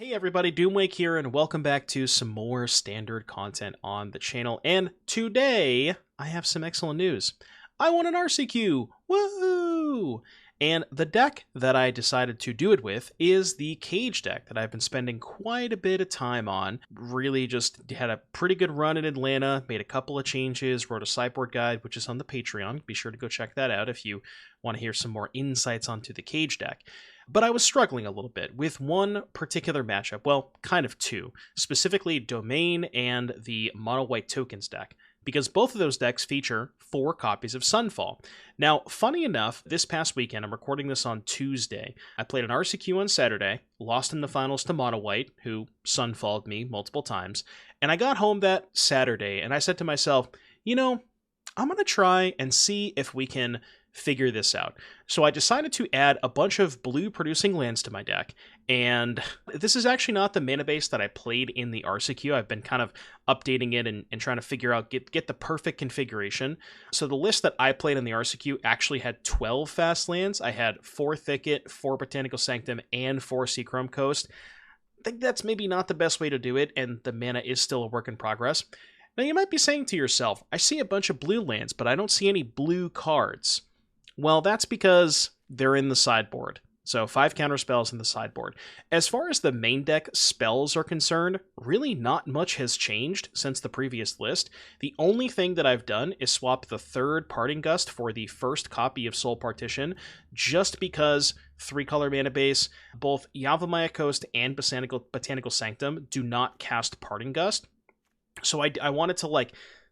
Hey everybody, Doomwake here, and welcome back to some more standard content on the channel. And today, I have some excellent news. I won an RCQ! Woohoo! And the deck that I decided to do it with is the Cage deck that I've been spending quite a bit of time on. Really just had a pretty good run in Atlanta, made a couple of changes, wrote a sideboard guide, which is on the Patreon. Be sure to go check that out if you want to hear some more insights onto the Cage deck. But I was struggling a little bit with one particular matchup, well, kind of two, specifically Domain and the Mono White Tokens deck, because both of those decks feature 4 copies of Sunfall. Now, funny enough, this past weekend, I'm recording this on Tuesday, I played an RCQ on Saturday, lost in the finals to Mono White, who Sunfalled me multiple times, and I got home that Saturday, and I said to myself, you know, I'm going to try and see if we can figure this out. So I decided to add a bunch of blue producing lands to my deck, and this is actually not the mana base that I played in the RCQ. I've been kind of updating it and trying to figure out, get the perfect configuration. So the list that I played in the RCQ actually had 12 fast lands. I had 4 Thicket, 4 Botanical Sanctum, and 4 Seachrome Coast. I think that's maybe not the best way to do it, and the mana is still a work in progress. Now you might be saying to yourself, I see a bunch of blue lands, but I don't see any blue cards. Well, that's because they're in the sideboard. So 5 counterspells in the sideboard. As far as the main deck spells are concerned, really not much has changed since the previous list. The only thing that I've done is swap the 3rd Parting Gust for the 1st copy of Soul Partition, just because 3-color mana base, both Yavimaya Coast and Botanical Sanctum do not cast Parting Gust. So I wanted to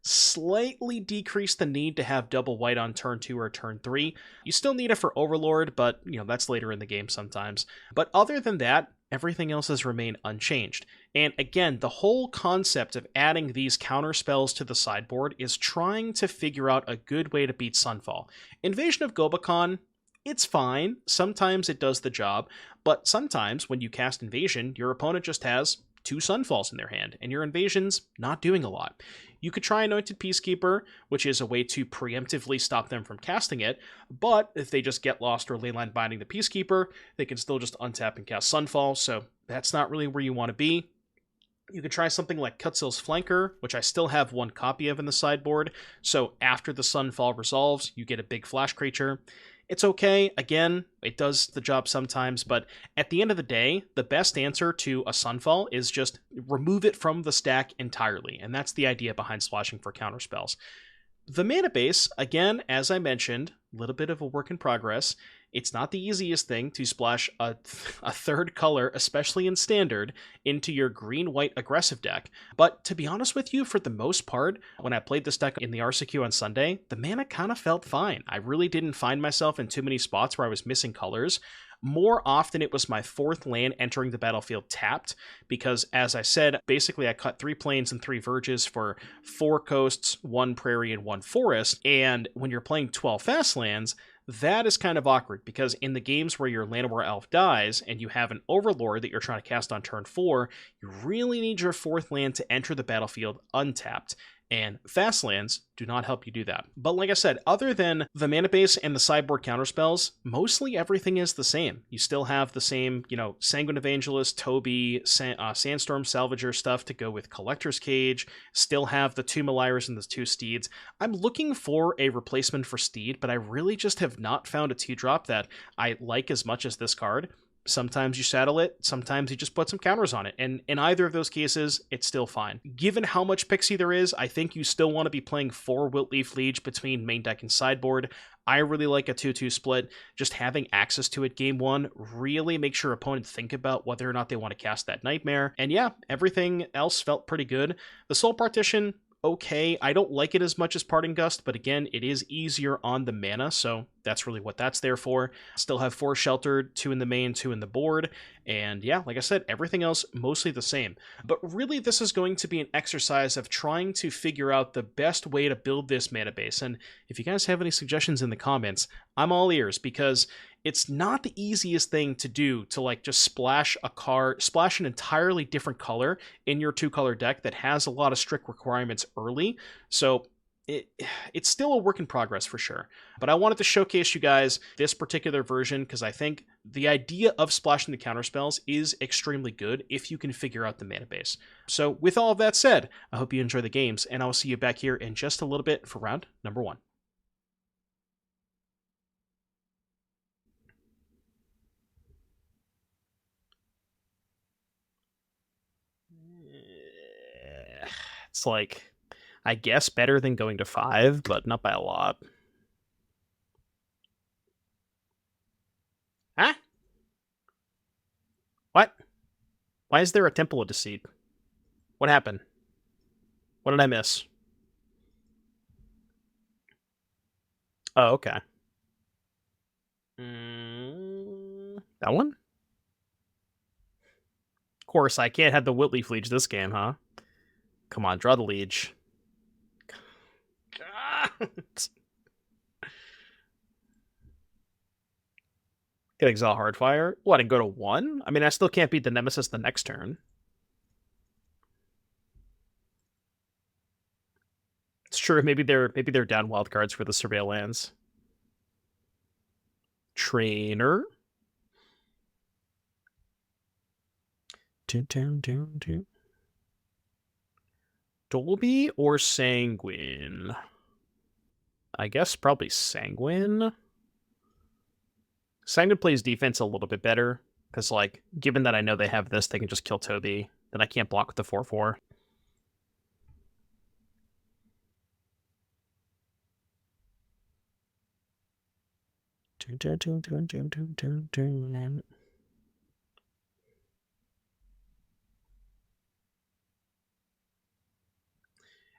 slightly decrease the need to have double white on turn 2 or turn 3. You still need it for Overlord, but that's later in the game sometimes. But other than that, everything else has remained unchanged. And again, the whole concept of adding these counter spells to the sideboard is trying to figure out a good way to beat Sunfall. Invasion of Gobakhan, it's fine. Sometimes it does the job, but sometimes when you cast Invasion, your opponent just has 2 Sunfalls in their hand, and your Invasion's not doing a lot. You could try Anointed Peacekeeper, which is a way to preemptively stop them from casting it, but if they just get lost or Leyline Binding the Peacekeeper, they can still just untap and cast Sunfall, so that's not really where you want to be. You could try something like Cutsil's Flanker, which I still have 1 copy of in the sideboard, so after the Sunfall resolves, you get a big flash creature. It's okay, again, it does the job sometimes, but at the end of the day, the best answer to a Sunfall is just remove it from the stack entirely, and that's the idea behind splashing for counterspells. The mana base, again, as I mentioned, a little bit of a work in progress. It's not the easiest thing to splash a 3rd color, especially in Standard, into your green-white aggressive deck. But to be honest with you, for the most part, when I played this deck in the RCQ on Sunday, the mana kind of felt fine. I really didn't find myself in too many spots where I was missing colors. More often it was my 4th land entering the battlefield tapped, because as I said, basically I cut 3 plains and 3 verges for 4 coasts, 1 prairie, and 1 forest, and when you're playing 12 fast lands, that is kind of awkward, because in the games where your Llanowar Elf dies, and you have an Overlord that you're trying to cast on turn 4, you really need your 4th land to enter the battlefield untapped, and fast lands do not help you do that. But like I said, other than the mana base and the sideboard counterspells, mostly everything is the same. You still have the same, Sanguine Evangelist, Toby, Sandstorm Salvager stuff to go with Collector's Cage, still have the 2 Meliras and the 2 Steeds. I'm looking for a replacement for Steed, but I really just have not found a 2-drop that I like as much as this card. Sometimes you saddle it, sometimes you just put some counters on it, and in either of those cases, it's still fine. Given how much Pixie there is, I think you still want to be playing 4 Wilt-Leaf Liege between main deck and sideboard. I really like a 2-2 split. Just having access to it game 1 really makes your opponent think about whether or not they want to cast that Nightmare. And yeah, everything else felt pretty good. The Soul Partition, okay. I don't like it as much as Parting Gust, but again, it is easier on the mana, so that's really what that's there for. Still have 4 sheltered, 2 in the main, 2 in the board, and yeah, like I said, everything else mostly the same. But really, this is going to be an exercise of trying to figure out the best way to build this mana base, and if you guys have any suggestions in the comments, I'm all ears, because it's not the easiest thing to do to just splash an entirely different color in your 2-color deck that has a lot of strict requirements early. So it's still a work in progress for sure. But I wanted to showcase you guys this particular version because I think the idea of splashing the counterspells is extremely good if you can figure out the mana base. So with all of that said, I hope you enjoy the games, and I will see you back here in just a little bit for round number 1. It's like, I guess better than going to 5, but not by a lot. Huh? What? Why is there a Temple of Deceit? What happened? What did I miss? Oh, okay. That one? Of course, I can't have the Wilt-Leaf Liege this game, huh? Come on, draw the Liege. Get Exile Hardfire? What, and go to 1? I mean, I still can't beat the Nemesis the next turn. It's true, maybe they're down wildcards for the Surveillance. Trainer. Toby or Sanguine? I guess probably Sanguine. Sanguine plays defense a little bit better, because, like, given that I know they have this, they can just kill Toby. Then I can't block with the 4/4.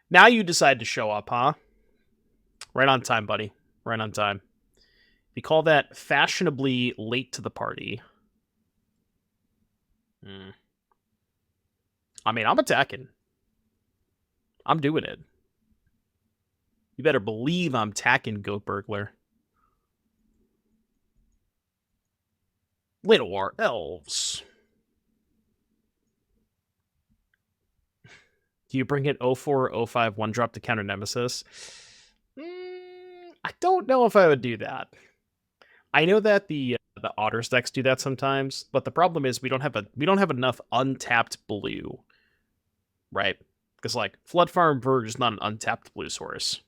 Now you decide to show up, huh? Right on time, buddy. Right on time. We call that fashionably late to the party. I mean, I'm attacking. I'm doing it. You better believe I'm attacking, Goat Burglar. Llanowar Elves. Do you bring it 04 or 05 1-drop to counter Nemesis? I don't know if I would do that. I know that the Otters decks do that sometimes, but the problem is we don't have enough untapped blue, right? Because, like, Floodfarm Verge is not an untapped blue source.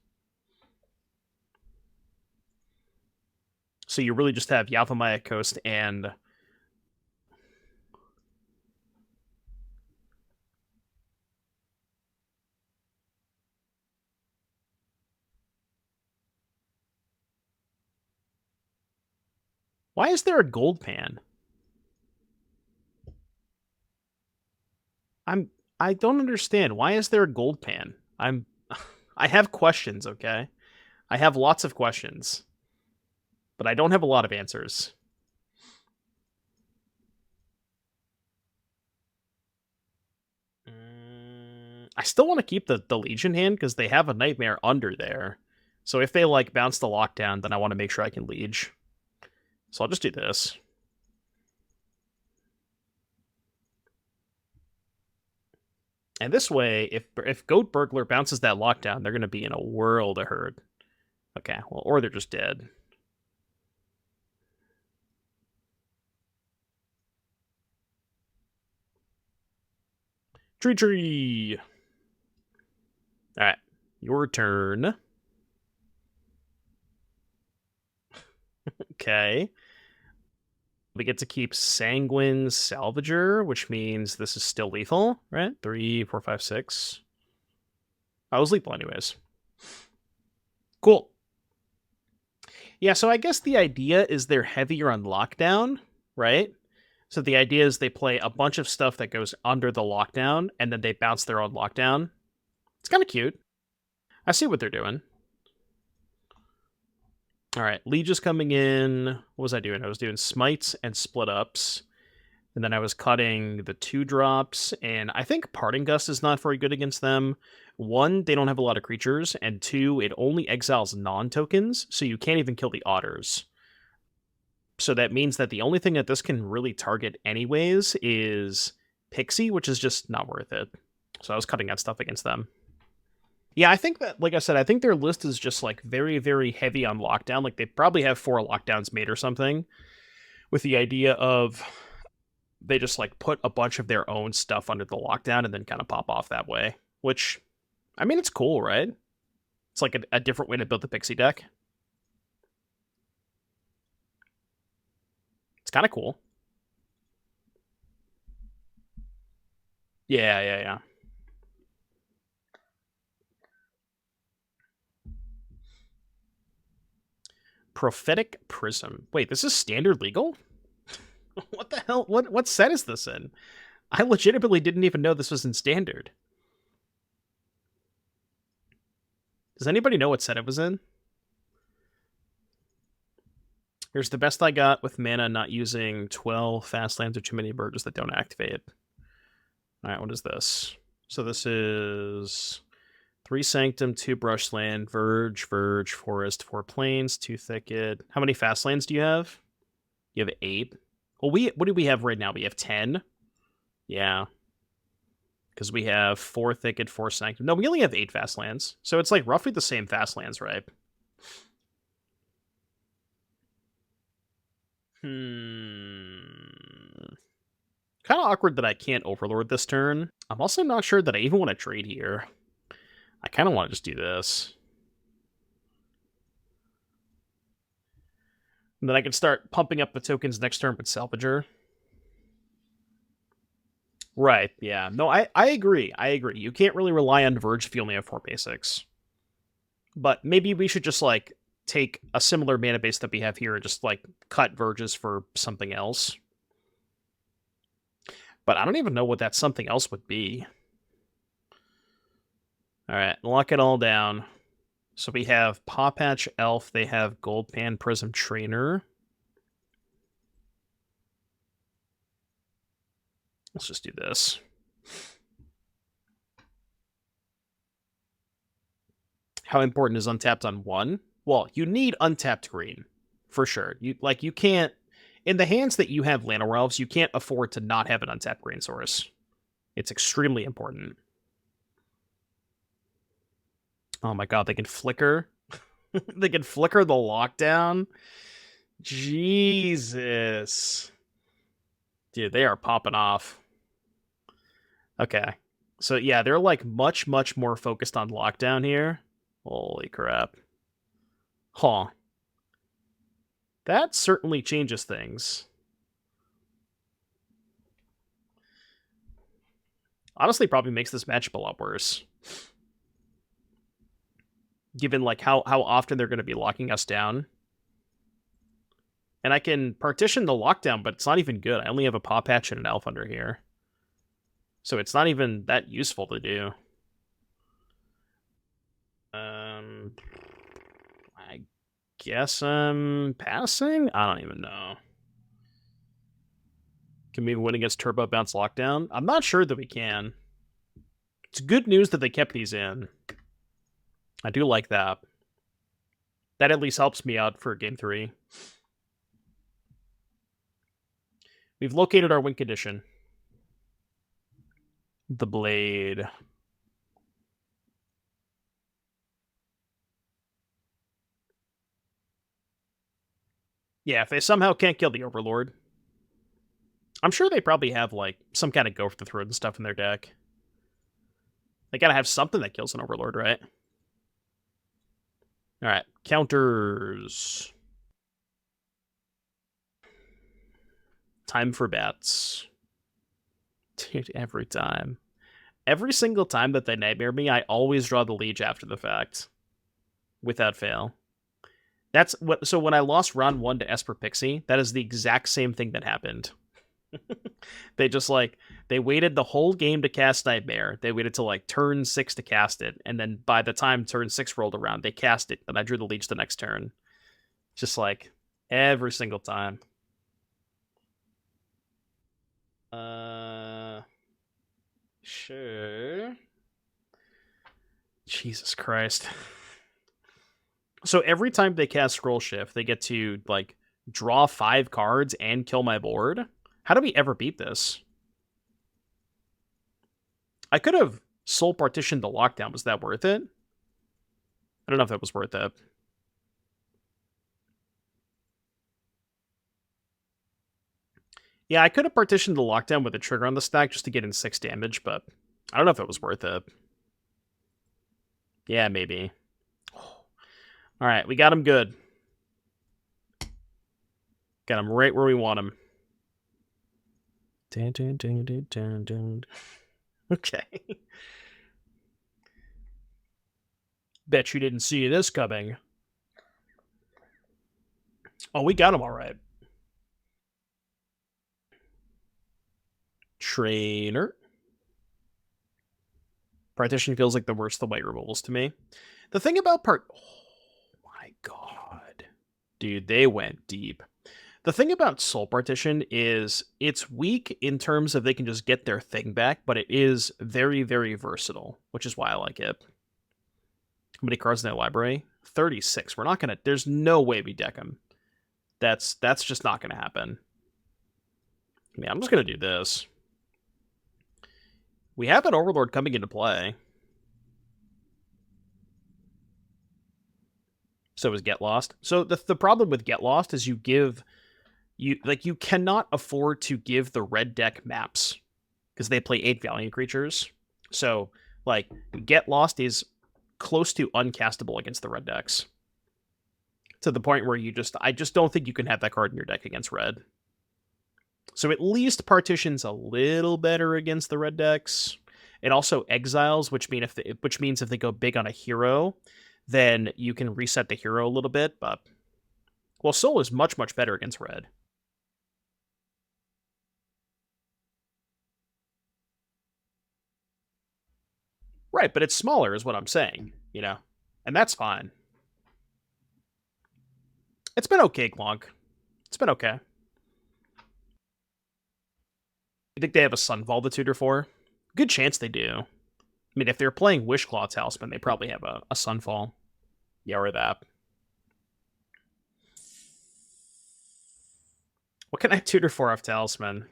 So you really just have Yavimaya Coast and... Why is there a gold pan? I don't understand. Why is there a gold pan? I have questions, okay? I have lots of questions. But I don't have a lot of answers. I still want to keep the Legion hand because they have a Nightmare under there. So if they, like, bounce the lockdown, then I want to make sure I can Liege. So I'll just do this. And this way, if Goat Burglar bounces that lockdown, they're going to be in a world of hurt. Okay, well, or they're just dead. Tree! Alright, your turn. Okay. We get to keep Sanguine Salvager, which means this is still lethal, right? 3, 4, 5, 6. I was lethal anyways. Cool. Yeah, so I guess the idea is they're heavier on lockdown, right? So the idea is they play a bunch of stuff that goes under the lockdown, and then they bounce their own lockdown. It's kind of cute. I see what they're doing. All right, Liege is coming in. What was I doing? I was doing smites and split ups. And then I was cutting the 2-drops. And I think Parting Gust is not very good against them. 1, they don't have a lot of creatures. And 2, it only exiles non-tokens. So you can't even kill the Otters. So that means that the only thing that this can really target anyways is Pixie, which is just not worth it. So I was cutting that stuff against them. Yeah, I think that, like I said, I think their list is just like very, very heavy on lockdown. Like they probably have 4 lockdowns made or something, with the idea of they just like put a bunch of their own stuff under the lockdown and then kind of pop off that way. Which, I mean, it's cool, right? It's like a different way to build the Pixie deck. It's kind of cool. Yeah. Prophetic Prism. Wait, this is standard legal? What the hell? What set is this in? I legitimately didn't even know this was in standard. Does anybody know what set it was in? Here's the best I got with mana not using 12 fast lands or too many birds that don't activate. Alright, what is this? So this is 3 Sanctum, 2 Brushland, Verge, Forest, 4 Plains, 2 Thicket. How many fast lands do you have? You have 8. Well, what do we have right now? We have 10? Yeah. Because we have 4 Thicket, 4 Sanctum. No, we only have 8 fast lands. So it's like roughly the same fast lands, right? Kind of awkward that I can't Overlord this turn. I'm also not sure that I even want to trade here. I kind of want to just do this. And then I can start pumping up the tokens next turn with Salvager. Right, yeah. No, I agree. I agree. You can't really rely on Verge if you only have 4 basics. But maybe we should just, like, take a similar mana base that we have here and just, like, cut Verges for something else. But I don't even know what that something else would be. Alright, lock it all down. So we have Pawpatch Elf, they have Goldpan Prism Trainer. Let's just do this. How important is untapped on 1? Well, you need untapped green, for sure. You can't, in the hands that you have Llanowar Elves, you can't afford to not have an untapped green source. It's extremely important. Oh my god, they can flicker. They can flicker the lockdown. Jesus. Dude, they are popping off. Okay. So yeah, they're like much more focused on lockdown here. Holy crap. Huh. That certainly changes things. Honestly, probably makes this matchup a lot worse. Given like how often they're going to be locking us down. And I can partition the lockdown, but it's not even good. I only have a Pawpatch and an Elf under here. So it's not even that useful to do. I guess I'm passing? I don't even know. Can we win against Turbo Bounce Lockdown? I'm not sure that we can. It's good news that they kept these in. I do like that. That at least helps me out for Game 3. We've located our win condition. The Blade. Yeah, if they somehow can't kill the Overlord. I'm sure they probably have, like, some kind of go for the throat and stuff in their deck. They gotta have something that kills an Overlord, right? Alright, counters. Time for bats. Dude, every time. Every single time that they nightmare me, I always draw the Liege after the fact. Without fail. That's what. So when I lost round 1 to Esper Pixie, that is the exact same thing that happened. They just like they waited the whole game to cast Nightmare. They waited till like turn 6 to cast it, and then by the time turn 6 rolled around, they cast it, and I drew the Liege the next turn. Just like every single time. Sure. Jesus Christ. So every time they cast Scroll Shift, they get to like draw 5 cards and kill my board. How do we ever beat this? I could have Soul Partitioned the lockdown. Was that worth it? I don't know if that was worth it. Yeah, I could have partitioned the lockdown with a trigger on the stack just to get in 6 damage, but I don't know if it was worth it. Yeah, maybe. Alright, we got him good. Got him right where we want him. Okay. Bet you didn't see this coming. Oh, we got him all right. Trainer. Partition feels like the worst of the white removals to me. The thing about oh my god. Dude, they went deep. The thing about Soul Partition is it's weak in terms of they can just get their thing back, but it is very, very versatile, which is why I like it. How many cards in their library? 36. We're not gonna. There's no way we deck them. That's just not gonna happen. I mean, I'm just gonna do this. We have an Overlord coming into play. So is Get Lost. So the problem with Get Lost is you cannot afford to give the red deck maps because they play 8 Valiant creatures. So like Get Lost is close to uncastable against the red decks. To the point where I just don't think you can have that card in your deck against red. So at least Partition's a little better against the red decks. It also exiles, which means if they go big on a hero, then you can reset the hero a little bit. But well, Soul is much, much better against red. Right, but it's smaller is what I'm saying, you know? And that's fine. It's been okay, Glonk. It's been okay. You think they have a Sunfall to tutor for? Good chance they do. I mean, if they're playing Wishclaw Talisman, they probably have a Sunfall. Yeah, or that. What can I tutor for off Talisman?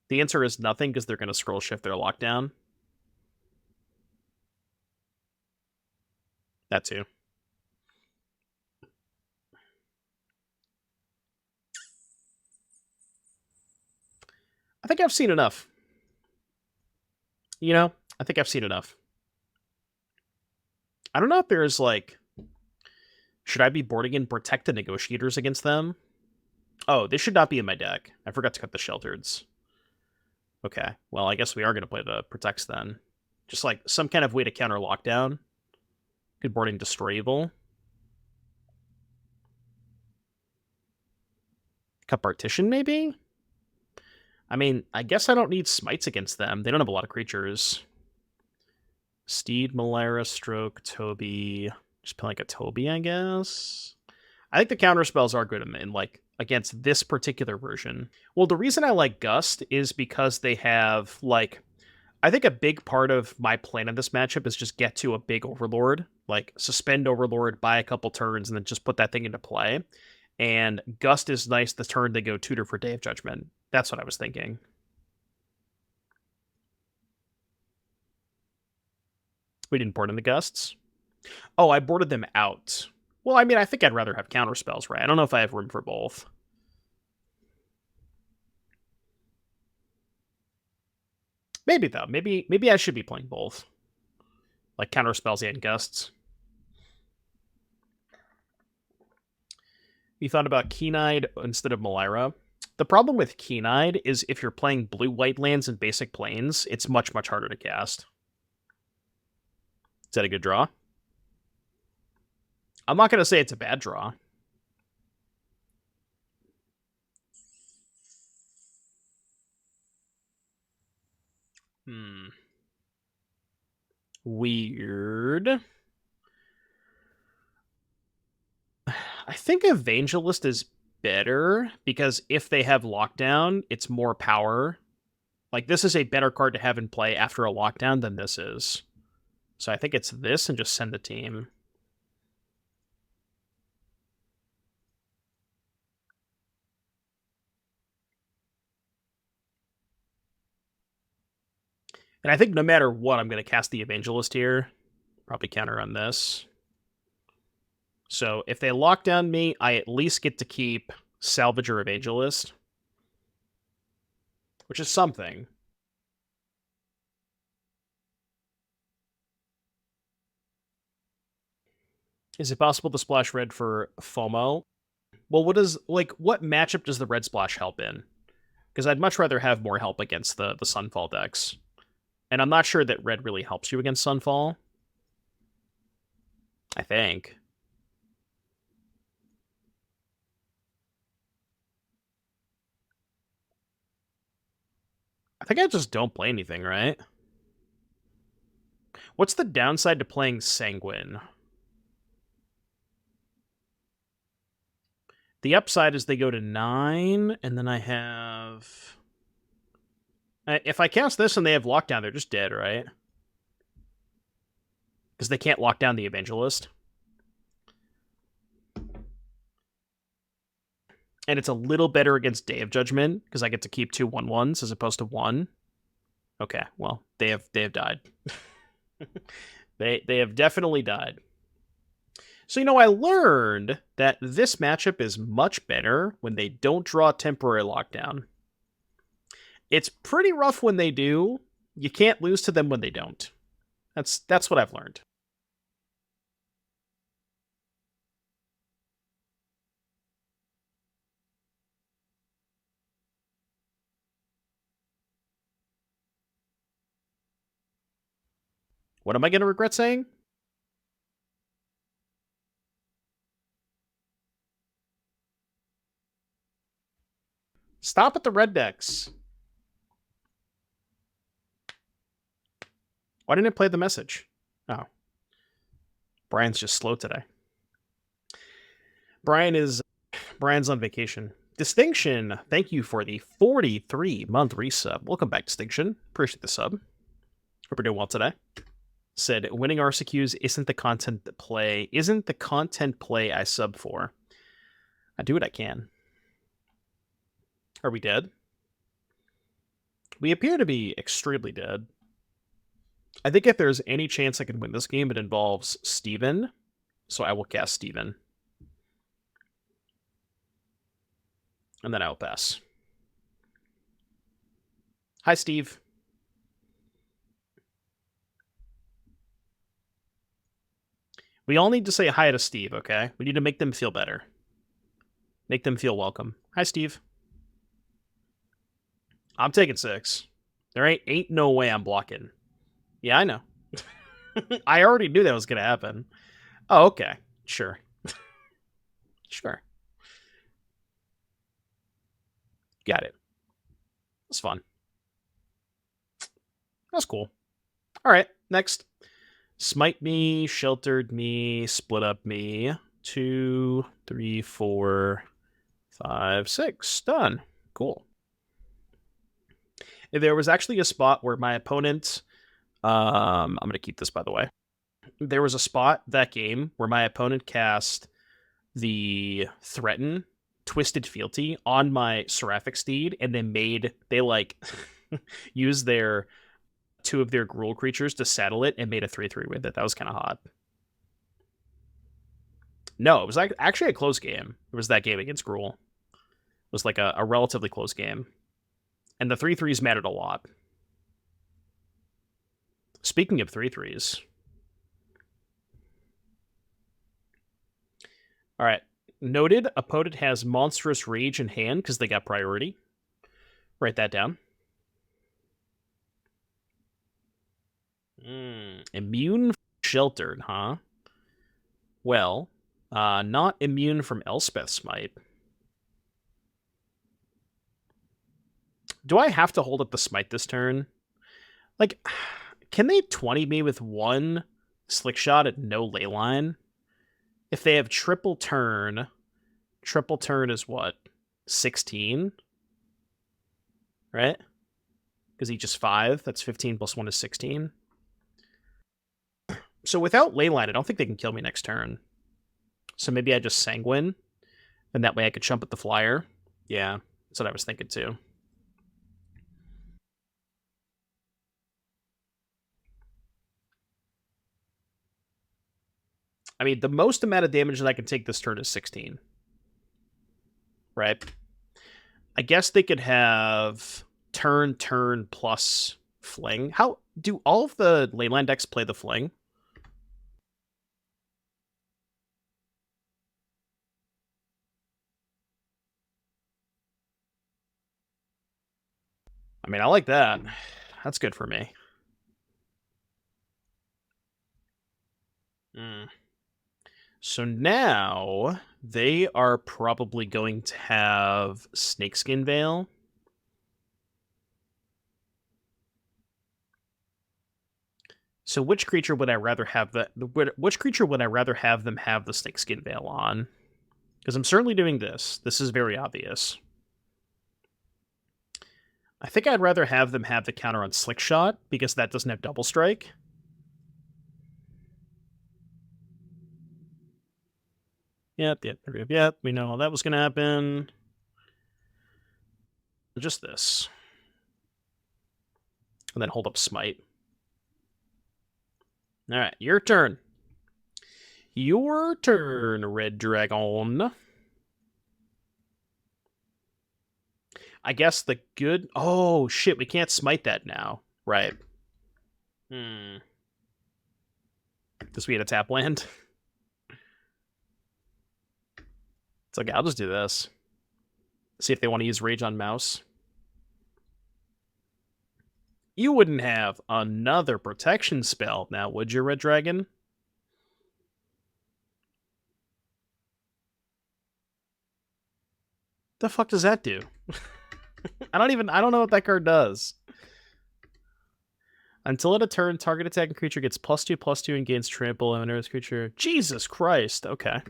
The answer is nothing because they're going to scroll shift their lockdown. That too. I think I've seen enough. You know, I think I've seen enough. I don't know if there's like... Should I be boarding in Protect the Negotiators against them? Oh, this should not be in my deck. I forgot to cut the Sheltereds. Okay, well, I guess we are going to play the Protects then. Just like some kind of way to counter lockdown. Good boarding Destroy Evil. Cut Partition, maybe? I mean, I guess I don't need Smites against them. They don't have a lot of creatures. Steed, Melira, Stroke, Toby. Just play like a Toby, I guess. I think the counter spells are good in like against this particular version. Well, the reason I like Gust is because they have like I think a big part of my plan in this matchup is just get to a big Overlord, like suspend Overlord, buy a couple turns, and then just put that thing into play. And Gust is nice the turn they go tutor for Day of Judgment. That's what I was thinking. We didn't board in the Gusts. Oh, I boarded them out. Well, I mean, I think I'd rather have counter spells, right? I don't know if I have room for both. Maybe, though. Maybe I should be playing both. Like counter spells and Gusts. You thought about Keen-Eyed instead of Melira. The problem with Keen-Eyed is if you're playing blue-white lands and basic planes, it's much, much harder to cast. Is that a good draw? I'm not going to say it's a bad draw. Weird. I think Evangelist is better because if they have lockdown, it's more power. Like, this is a better card to have in play after a lockdown than this is. So I think it's this and just send the team. And I think no matter what, I'm going to cast the Evangelist here. Probably counter on this. So if they lock down me, I at least get to keep Salvager Evangelist. Which is something. Is it possible to splash red for FOMO? Well, what matchup does the red splash help in? Because I'd much rather have more help against the Sunfall decks. And I'm not sure that red really helps you against Sunfall. I think. I think I just don't play anything, right? What's the downside to playing Sanguine? The upside is they go to 9, and then I have... If I cast this and they have lockdown, they're just dead, right? Because they can't lock down the Evangelist. And it's a little better against Day of Judgment, because I get to keep 2 1/1s as opposed to 1. Okay, well, they have died. They have definitely died. So, I learned that this matchup is much better when they don't draw temporary lockdown. It's pretty rough when they do. You can't lose to them when they don't. That's what I've learned. What am I going to regret saying? Stop at the red decks. Why didn't it play the message? Oh. Brian's just slow today. Brian's on vacation. Distinction, thank you for the 43-month resub. Welcome back, Distinction. Appreciate the sub. Hope you're doing well today. Said, winning RCQs isn't the content play I sub for. I do what I can. Are we dead? We appear to be extremely dead. I think if there's any chance I can win this game, it involves Steven. So I will cast Steven. And then I'll pass. Hi, Steve. We all need to say hi to Steve, okay? We need to make them feel better. Make them feel welcome. Hi, Steve. I'm taking 6. There ain't no way I'm blocking. Yeah, I know. I already knew that was going to happen. Oh, okay. Sure. Sure. Got it. That's fun. That's cool. All right, next. Smite me, sheltered me, split up me. 2, 3, 4, 5, 6. Done. Cool. There was actually a spot where my opponent... I'm going to keep this, by the way. There was a spot that game where my opponent cast the Threaten Twisted Fealty on my Seraphic Steed, and they used 2 of their Gruul creatures to saddle it and made a 3/3 with it. That was kind of hot. No, it was actually a close game. It was that game against Gruul. It was like a relatively close game. And the 3/3s mattered a lot. Speaking of 3/3s. All right. Noted, opponent has Monstrous Rage in hand because they got priority. Write that down. Immune sheltered, huh? Well, not immune from Elspeth Smite. Do I have to hold up the Smite this turn? Like, can they 20 me with 1 Slick Shot at no Leyline? If they have triple turn is what? 16? Right? Because each is 5. That's 15 plus 1 is 16. So without Leyline, I don't think they can kill me next turn. So maybe I just Sanguine, and that way I could jump at the flyer. Yeah, that's what I was thinking too. I mean, the most amount of damage that I can take this turn is 16. Right? I guess they could have turn plus fling. How do all of the Leyland decks play the fling? I mean, I like that. That's good for me. So now they are probably going to have Snakeskin Veil. So which creature would I rather have which creature would I rather have them have the Snakeskin Veil on? Because I'm certainly doing this. This is very obvious. I think I'd rather have them have the counter on Slick Shot, because that doesn't have Double Strike. Yep, we know how that was going to happen. Just this. And then hold up Smite. Alright, your turn. Your turn, Red Dragon. I guess the good... Oh, shit, we can't smite that now. Right. Does we had a tap land? It's okay, I'll just do this. See if they want to use Rage on Mouse. You wouldn't have another protection spell now, would you, Red Dragon? The fuck does that do? I don't know what that card does. Until at a turn, target attacking creature gets +2/+2 and gains trample and enters creature. Jesus Christ, okay.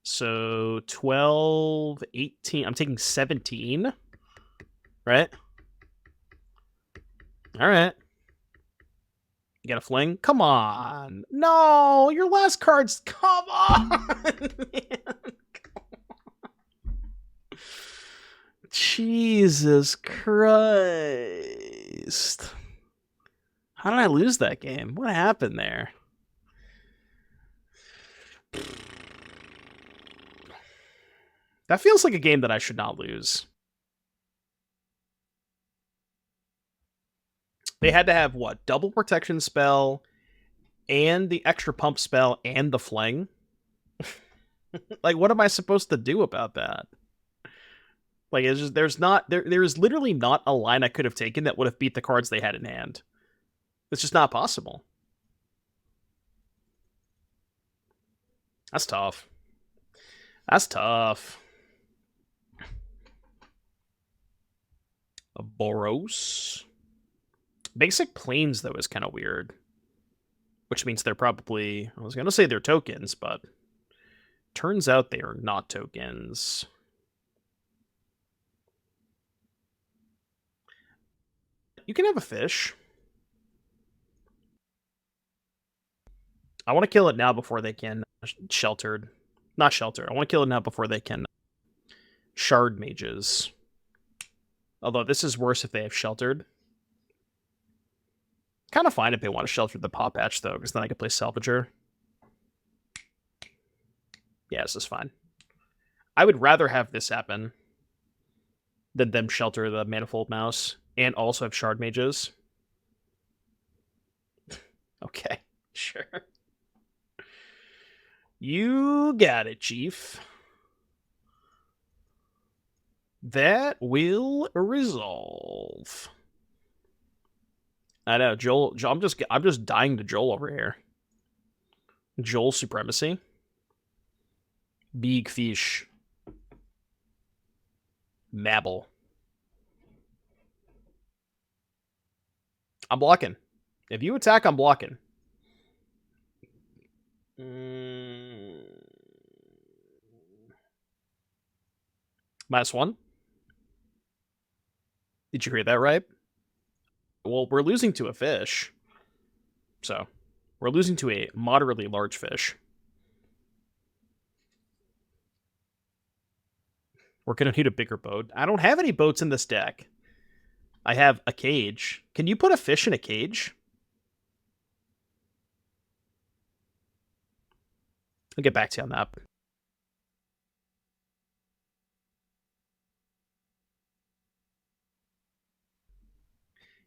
So 12, 18. I'm taking 17. Right? Alright. You got a fling? Come on. No, your last card's... Come on, man. Jesus Christ. How did I lose that game? What happened there? That feels like a game that I should not lose. They had to have, what, double protection spell, and the extra pump spell, and the fling? Like, what am I supposed to do about that? Like, it's just, there's literally not a line I could have taken that would have beat the cards they had in hand. It's just not possible. That's tough. That's tough. A Boros. Basic Plains, though, is kind of weird. Which means they're probably... I was going to say they're tokens, but... Turns out they are not tokens. You can have a fish. I want to kill it now before they can... Sheltered. Not sheltered. I want to kill it now before they can... Shard mages. Although this is worse if they have sheltered. Kind of fine if they want to shelter the Pawpatch, though, because then I can play Salvager. Yeah, this is fine. I would rather have this happen than them shelter the Manifold Mouse and also have Shard Mages. Okay, sure. You got it, Chief. That will resolve. I know, Joel. I'm just dying to Joel over here. Joel supremacy. Big fish. Mabble. I'm blocking. If you attack, I'm blocking. -1. Did you hear that right? Well, we're losing to a fish. So, we're losing to a moderately large fish. We're going to need a bigger boat. I don't have any boats in this deck. I have a cage. Can you put a fish in a cage? I'll get back to you on that.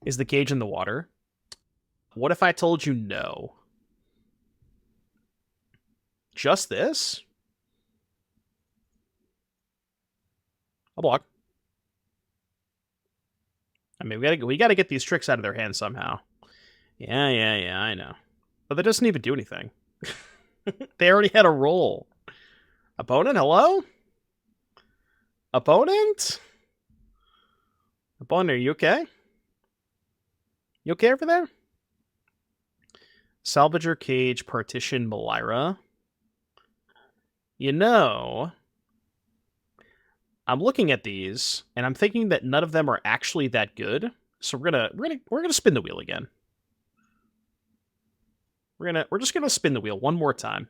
Is the cage in the water? What if I told you no? Just this? I'll block. I mean, we gotta get these tricks out of their hands somehow. Yeah, I know. But that doesn't even do anything. They already had a roll. Opponent, hello? Opponent? Opponent, are you okay? You okay over there? Salvager, Cage, Partition, Melira. You know, I'm looking at these, and I'm thinking that none of them are actually that good. So we're gonna spin the wheel again. We're just gonna spin the wheel one more time.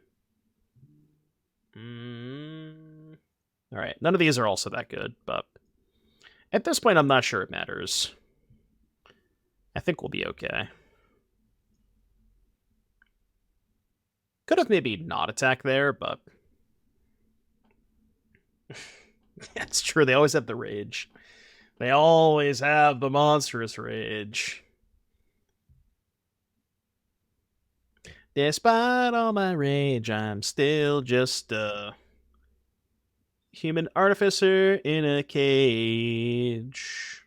All right, none of these are also that good, but at this point, I'm not sure it matters. I think we'll be okay. Could have maybe not attacked there, but that's true. They always have the rage. They always have the monstrous rage. Despite all my rage, I'm still just a human artificer in a cage.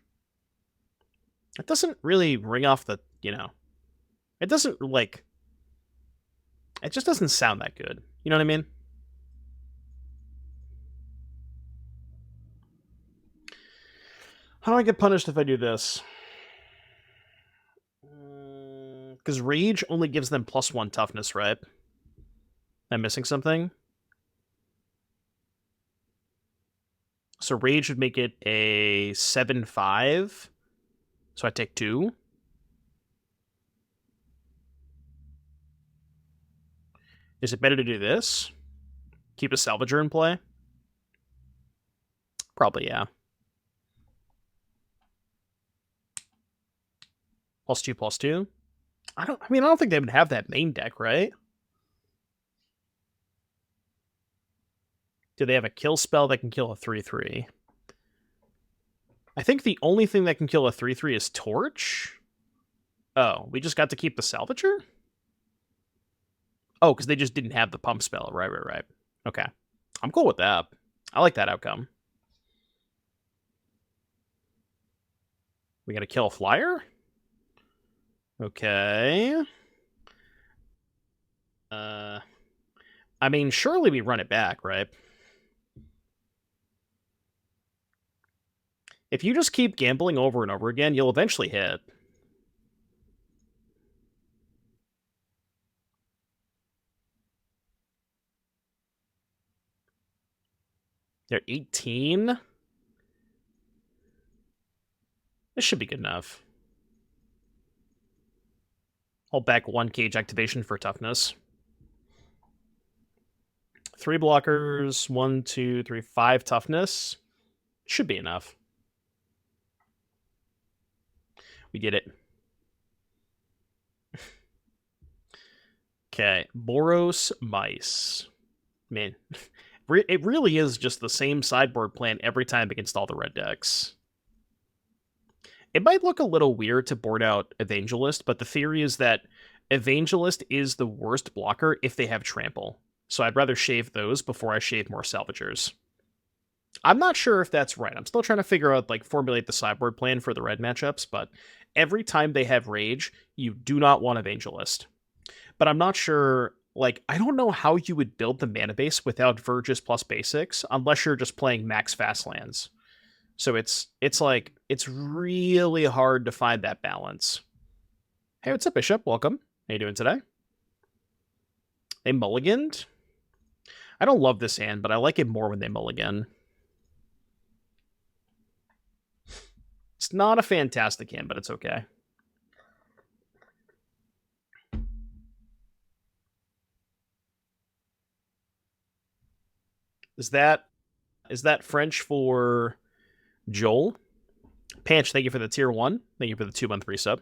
It doesn't really ring off the, it doesn't, like, it just doesn't sound that good. You know what I mean? How do I get punished if I do this? Because Rage only gives them +1 toughness, right? I'm missing something? So Rage would make it a 7/5. So I take 2. Is it better to do this? Keep a Salvager in play? Probably, yeah. +2/+2. I don't think they would have that main deck, right? Do they have a kill spell that can kill a 3/3? I think the only thing that can kill a 3/3 is Torch. Oh, we just got to keep the Salvager? Oh, because they just didn't have the pump spell. Right. Okay. I'm cool with that. I like that outcome. We gotta kill a flyer? Okay. I mean, surely we run it back, right? If you just keep gambling over and over again, you'll eventually hit. They're 18? This should be good enough. Hold back 1 cage activation for toughness. 3 blockers, 1, 2, 3, 5 toughness. Should be enough. We did it. Okay, Boros Mice. Man, it really is just the same sideboard plan every time against all the red decks. It might look a little weird to board out Evangelist, but the theory is that Evangelist is the worst blocker if they have Trample. So I'd rather shave those before I shave more Salvagers. I'm not sure if that's right. I'm still trying to figure out, formulate the sideboard plan for the red matchups, but every time they have Rage, you do not want Evangelist. But I'm not sure, I don't know how you would build the mana base without Verges plus basics, unless you're just playing max fast lands. So it's really hard to find that balance. Hey, what's up, Bishop? Welcome. How you doing today? They mulliganed? I don't love this hand, but I like it more when they mulligan. It's not a fantastic hand, but it's okay. Is that French for Joel? Panch, thank you for the tier 1. Thank you for the 2-month resub.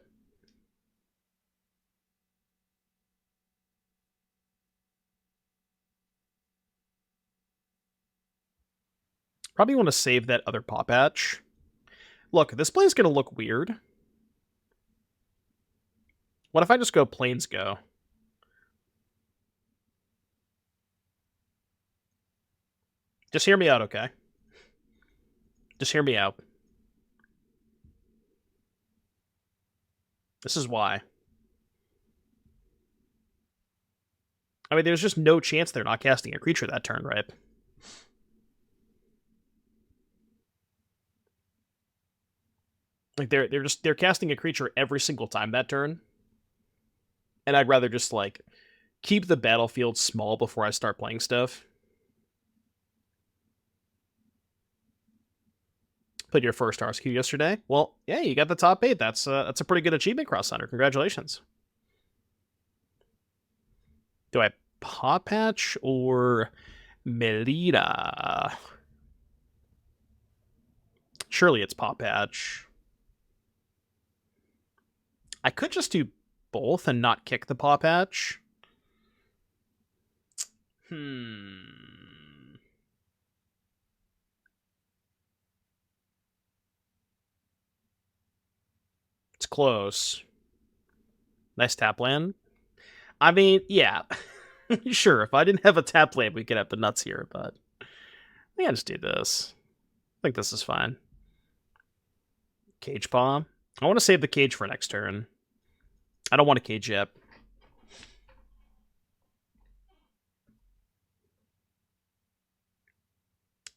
Probably want to save that other Pawpatch. Look, this play is going to look weird. What if I just go Plains Go? Just hear me out, okay? Just hear me out. This is why. I mean, there's just no chance they're not casting a creature that turn, right? Like they're casting a creature every single time that turn. And I'd rather just like keep the battlefield small before I start playing stuff. Put your first RSQ yesterday. Well, yeah, you got the top 8. That's a pretty good achievement, Cross Hunter. Congratulations. Do I Pawpatch or Melira? Surely it's Pawpatch. I could just do both and not kick the Pawpatch. It's close. Nice tap land. I mean, yeah. Sure, if I didn't have a tap land, we could have the nuts here, but yeah, just do this. I think this is fine. Cage Paw. I want to save the cage for next turn. I don't want to cage yet.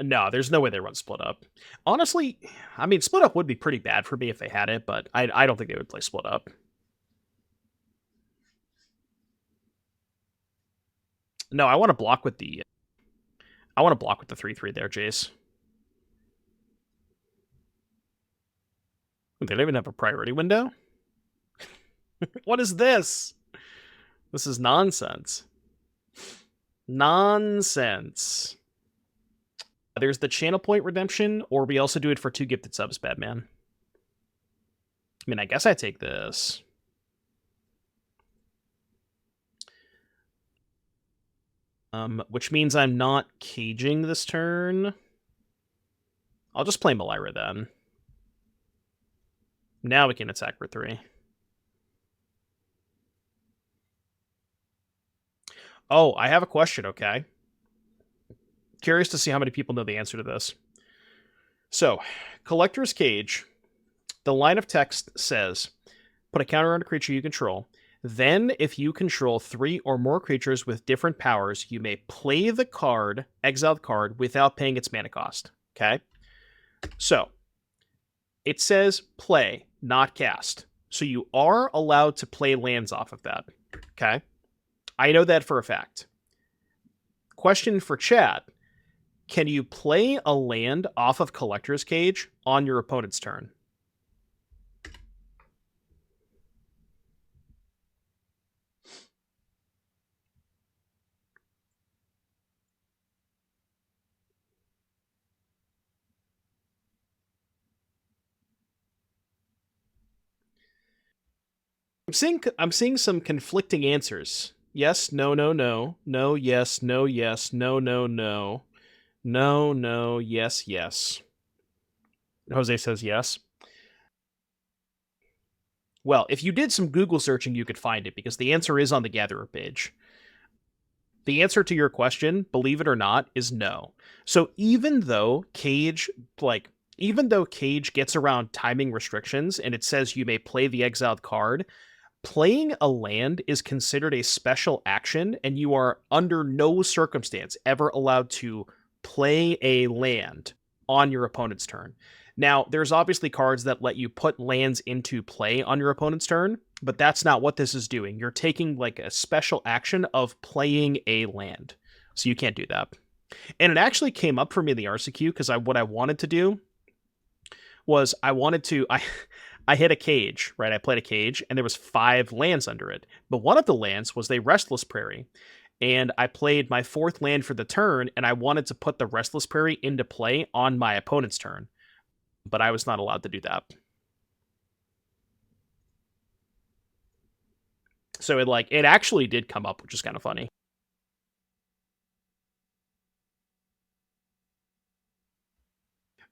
No, there's no way they run Split Up. Honestly, I mean, Split Up would be pretty bad for me if they had it, but I don't think they would play Split Up. No, I want to block with the... I want to block with the 3/3 there, Jace. They don't even have a priority window? What is this? This is nonsense. Nonsense. There's the channel point redemption, or we also do it for 2 gifted subs, Batman. I mean, I guess I take this. Which means I'm not caging this turn. I'll just play Melira then. Now we can attack for 3. Oh, I have a question, okay? Curious to see how many people know the answer to this. So, Collector's Cage, the line of text says, put a counter on a creature you control. Then, if you control 3 or more creatures with different powers, you may play the card, exiled card, without paying its mana cost. Okay? So, it says play, not cast. So you are allowed to play lands off of that. Okay? I know that for a fact. Question for chat. Can you play a land off of Collector's Cage on your opponent's turn? I'm seeing some conflicting answers. Yes, no, no, no. No, yes, no, yes, no, no, no. No, no, yes, yes. Jose says yes. Well, if you did some Google searching, you could find it, because the answer is on the Gatherer page. The answer to your question, believe it or not, is no. So even though Cage gets around timing restrictions and it says you may play the exiled card, playing a land is considered a special action, and you are under no circumstance ever allowed to play a land on your opponent's turn. Now, there's obviously cards that let you put lands into play on your opponent's turn, but that's not what this is doing. You're taking like a special action of playing a land. So you can't do that. And it actually came up for me in the RCQ because what I wanted to do was I hit a cage, right? I played a cage, and there was 5 lands under it. But one of the lands was the Restless Prairie. And I played my 4th land for the turn, and I wanted to put the Restless Prairie into play on my opponent's turn. But I was not allowed to do that. So it actually did come up, which is kind of funny.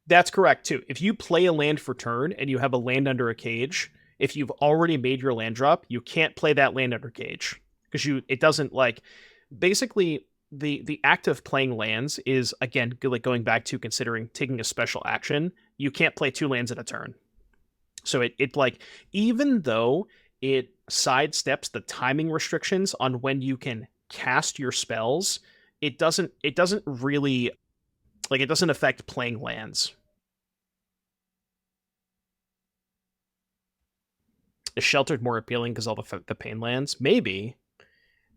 That's correct, too. If you play a land for turn and you have a land under a cage, if you've already made your land drop, you can't play that land under cage. Because it doesn't, like, basically, the act of playing lands is, again, like going back to considering taking a special action. You can't play 2 lands in a turn. So it like, even though it sidesteps the timing restrictions on when you can cast your spells, it doesn't really, like, it doesn't affect playing lands. Is Sheltered more appealing because all the pain lands? Maybe.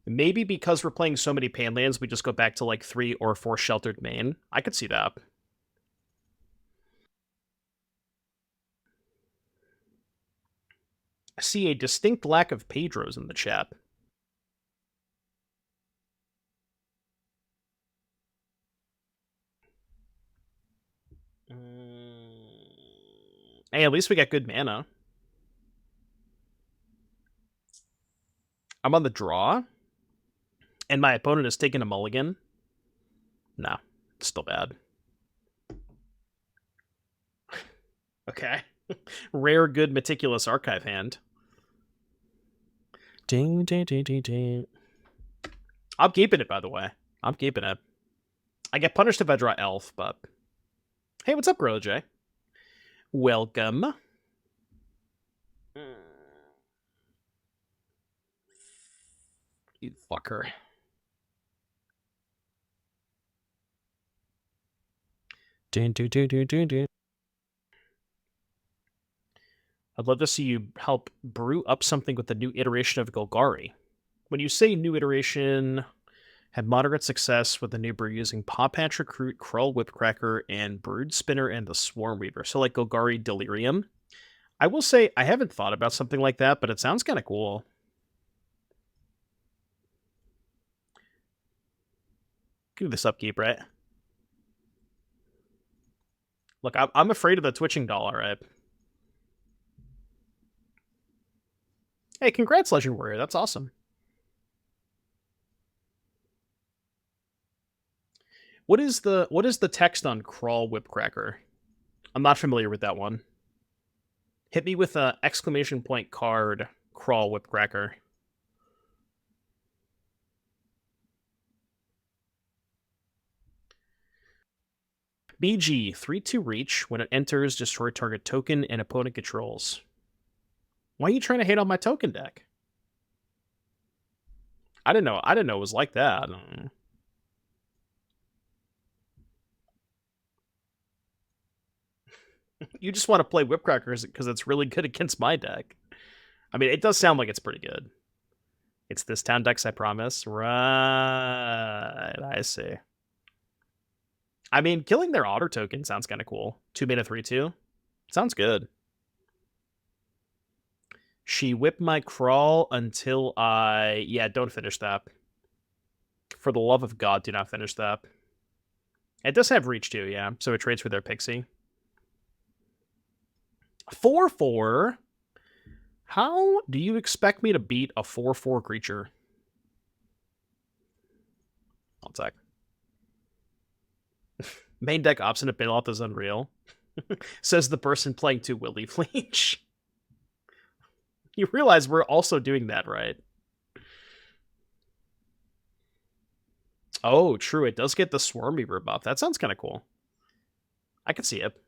Maybe because we're playing so many pain lands, we just go back to like 3 or 4 Sheltered main. I could see that. I see a distinct lack of Pedros in the chat. Hey, at least we got good mana. I'm on the draw, and my opponent has taken a mulligan. No, it's still bad. Okay. Rare, good, meticulous archive hand. Ding, ding, ding, ding, ding. I'm keeping it, by the way. I'm keeping it. I get punished if I draw Elf, but... Hey, what's up, Gorilla J? Welcome. You fucker. Dun, dun, dun, dun, dun, dun. I'd love to see you help brew up something with the new iteration of Golgari. When you say new iteration, had moderate success with the new brew using Pawpatch Recruit, Krull Whipcracker, and Brood Spinner and the Swarm Weaver. So like Golgari Delirium. I will say I haven't thought about something like that, but it sounds kind of cool. Give this upkeep, right? Look, I'm afraid of the twitching doll, right? Hey, congrats, Legend Warrior. That's awesome. What is the text on Krull Whipcracker? I'm not familiar with that one. Hit me with a exclamation point card Krull Whipcracker. BG 3/2 reach. When it enters, destroy target token and opponent controls. Why are you trying to hate on my token deck? I didn't know it was like that. You just want to play Whipcrackers because it's really good against my deck. I mean, it does sound like it's pretty good. It's this town decks, I promise. Right, I see. I mean, killing their otter token sounds kind of cool. 2 mana 3/2. Sounds good. She whipped my crawl until I... Yeah, don't finish that. For the love of God, do not finish that. It does have reach too, yeah. So it trades for their Pixie. 4/4? How do you expect me to beat a 4/4 creature? I'll take. Main deck Obstinate Bailoff is unreal. Says the person playing 2 Wilt-Leaf Liege. You realize we're also doing that, right? Oh, true. It does get the Swarm Weaver buff. That sounds kind of cool. I can see it.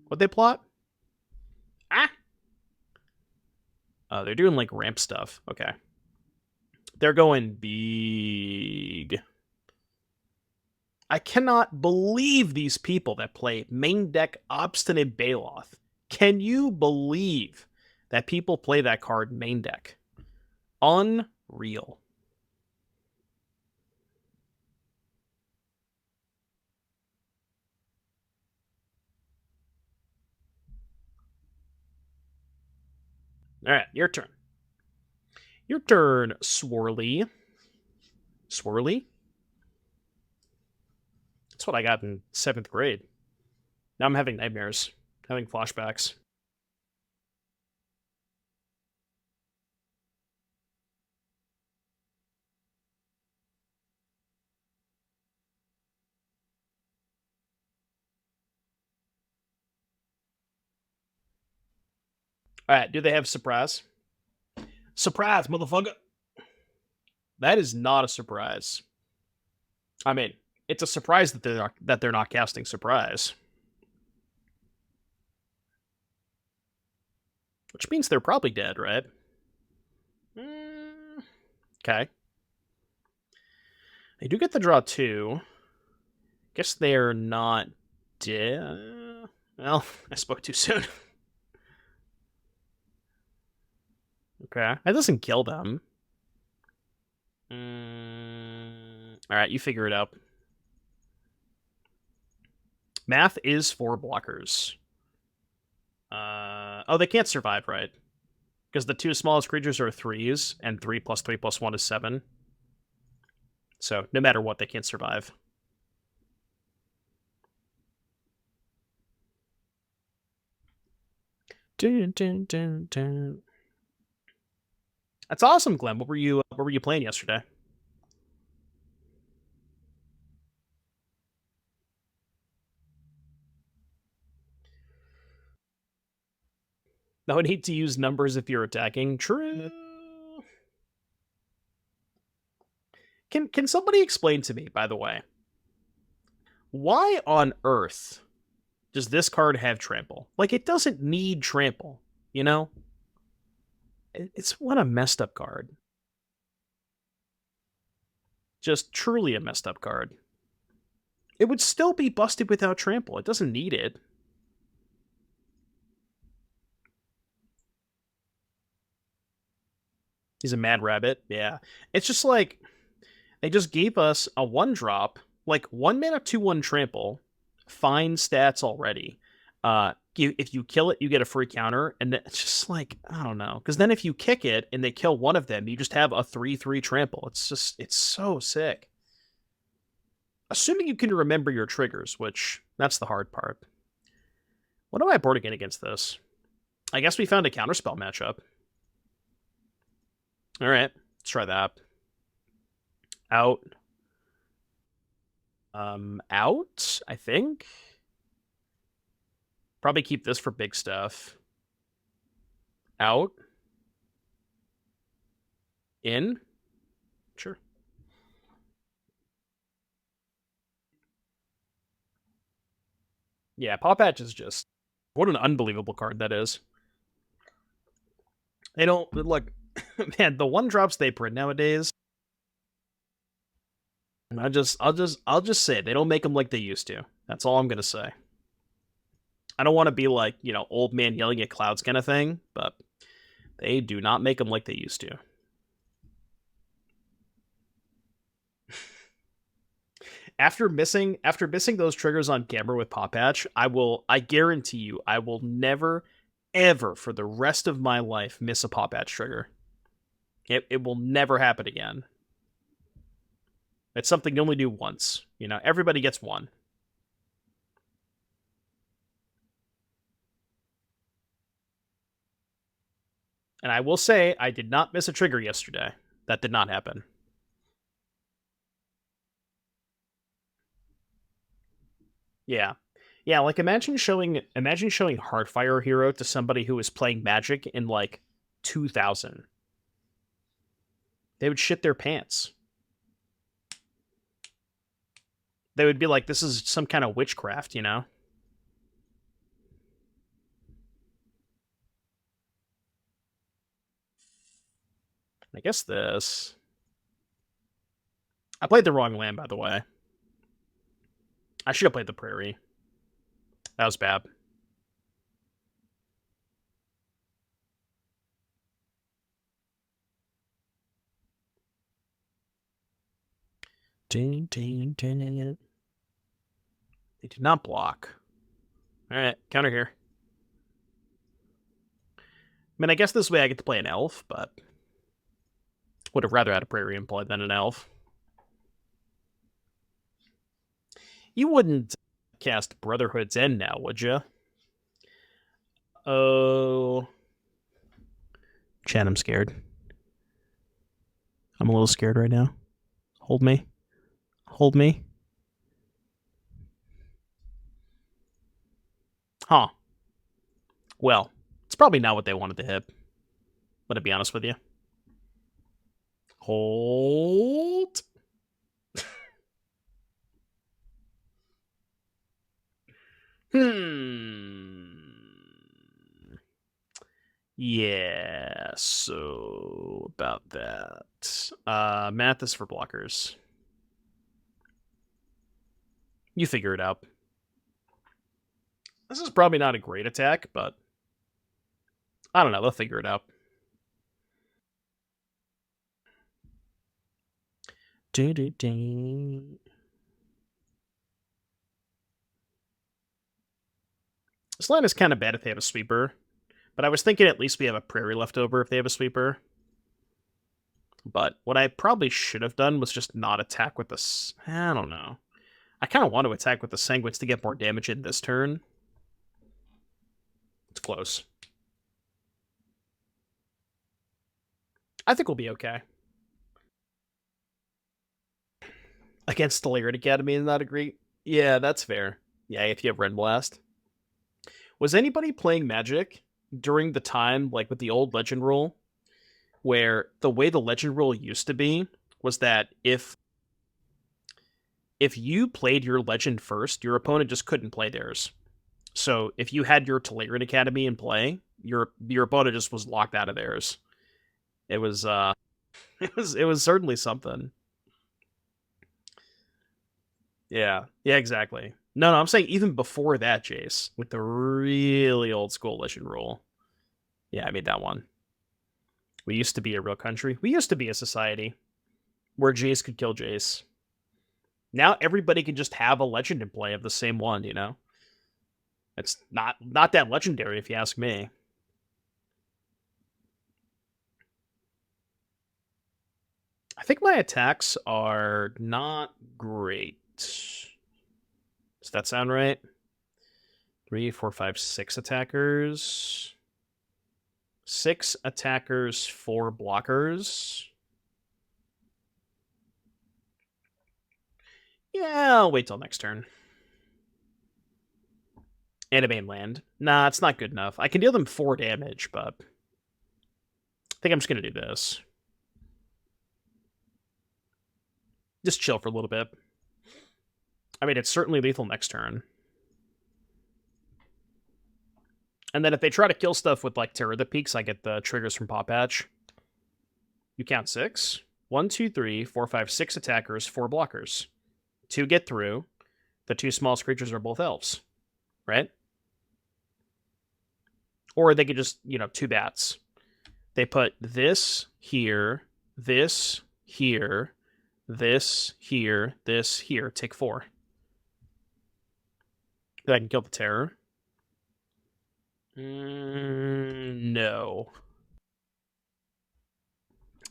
What'd they plot? Ah! They're doing, like, ramp stuff. Okay. They're going big. I cannot believe these people that play main deck Obstinate Bailoff. Can you believe that people play that card main deck? Unreal. Alright, your turn. Your turn, Swirly. Swirly? That's what I got in 7th grade. Now I'm having nightmares. Having flashbacks. Alright, do they have surprise? Surprise, motherfucker! That is not a surprise. I mean, it's a surprise that they're not casting surprise. Which means they're probably dead, right? Okay. They do get the draw 2. Guess they're not dead. Well, I spoke too soon. Okay. That doesn't kill them. Alright, you figure it out. Math is 4 blockers. Oh, they can't survive, right? Because the 2 smallest creatures are 3s, and 3 plus 3 plus 1 is 7. So, no matter what, they can't survive. Dun, dun, dun, dun. That's awesome, Glenn. What were you playing yesterday? No need to use numbers if you're attacking. True. Can somebody explain to me, by the way, why on earth does this card have trample? Like, it doesn't need trample, you know? It's what a messed up card. Just truly a messed up card. It would still be busted without trample. It doesn't need it. He's a mad rabbit. Yeah. It's just like, they just gave us a 1-drop, like 1 mana 2/1 trample, fine stats already. If you kill it, you get a free counter, and it's just like, I don't know. Because then if you kick it and they kill one of them, you just have a 3/3 trample. It's so sick. Assuming you can remember your triggers, which that's the hard part. What am I boarding in against this? I guess we found a counterspell matchup. All right, let's try that. Out. Out, I think. Probably keep this for big stuff. Out. In. Sure. Yeah, Pawpatch is just... What an unbelievable card that is. They don't... Look, man, the 1-drops they print nowadays... I'll just say, they don't make them like they used to. That's all I'm gonna say. I don't want to be like, old man yelling at clouds kind of thing, but they do not make them like they used to. After missing those triggers on camera with Pawpatch, I guarantee you, I will never, ever, for the rest of my life, miss a Pawpatch trigger. It will never happen again. It's something you only do once. Everybody gets one. And I will say, I did not miss a trigger yesterday. That did not happen. Yeah. Yeah, like imagine showing Heartfire Hero to somebody who is playing Magic in like 2000. They would shit their pants. They would be like, this is some kind of witchcraft, I guess this... I played the wrong land, by the way. I should have played the Prairie. That was bad. Ding, ding, ding. They did not block. Alright, counter here. I mean, I guess this way I get to play an elf, but... Would have rather had a Prairie employed than an elf. You wouldn't cast Brotherhood's End now, would you? Oh... Chan, I'm scared. I'm a little scared right now. Hold me. Hold me. Huh. Well, it's probably not what they wanted to hit. Let me be honest with you. Hold. Yeah, so about that. Math is for blockers. You figure it out. This is probably not a great attack, but I don't know, they'll figure it out. This line is kind of bad if they have a sweeper, but I was thinking at least we have a prairie left over if they have a sweeper. But what I probably should have done was just not attack with this. I don't know. I kind of want to attack with the Sanguines to get more damage in this turn. It's close. I think we'll be okay. Against the Layered Academy is not a great... Yeah, that's fair. Yeah, if you have Red Blast. Was anybody playing Magic during the time, like with the old Legend rule, where the way the Legend rule used to be was that if you played your Legend first, your opponent just couldn't play theirs. So if you had your Layered Academy in play, your opponent just was locked out of theirs. It was it was certainly something. Yeah, exactly. No, I'm saying even before that, Jace, with the really old school Legend rule. Yeah, I made that one. We used to be a real country. We used to be a society where Jace could kill Jace. Now everybody can just have a Legend in play of the same one, you know? It's not that legendary if you ask me. I think my attacks are not great. Does that sound right? 3, 4, 5, 6 attackers. 6 attackers, 4 blockers. Yeah, I'll wait till next turn. And a mainland. Nah, it's not good enough. I can deal them 4 damage, but I think I'm just going to do this. Just chill for a little bit. I mean, it's certainly lethal next turn. And then if they try to kill stuff with, like, Terror of the Peaks, I get the triggers from Pawpatch. You count 6. 1, 2, 3, 4, 5, 6 attackers, 4 blockers. 2 get through. The 2 smallest creatures are both elves. Right? Or they could just, 2 bats. They put this here, this here, this here, this here. Take 4. Then I can kill the terror. No.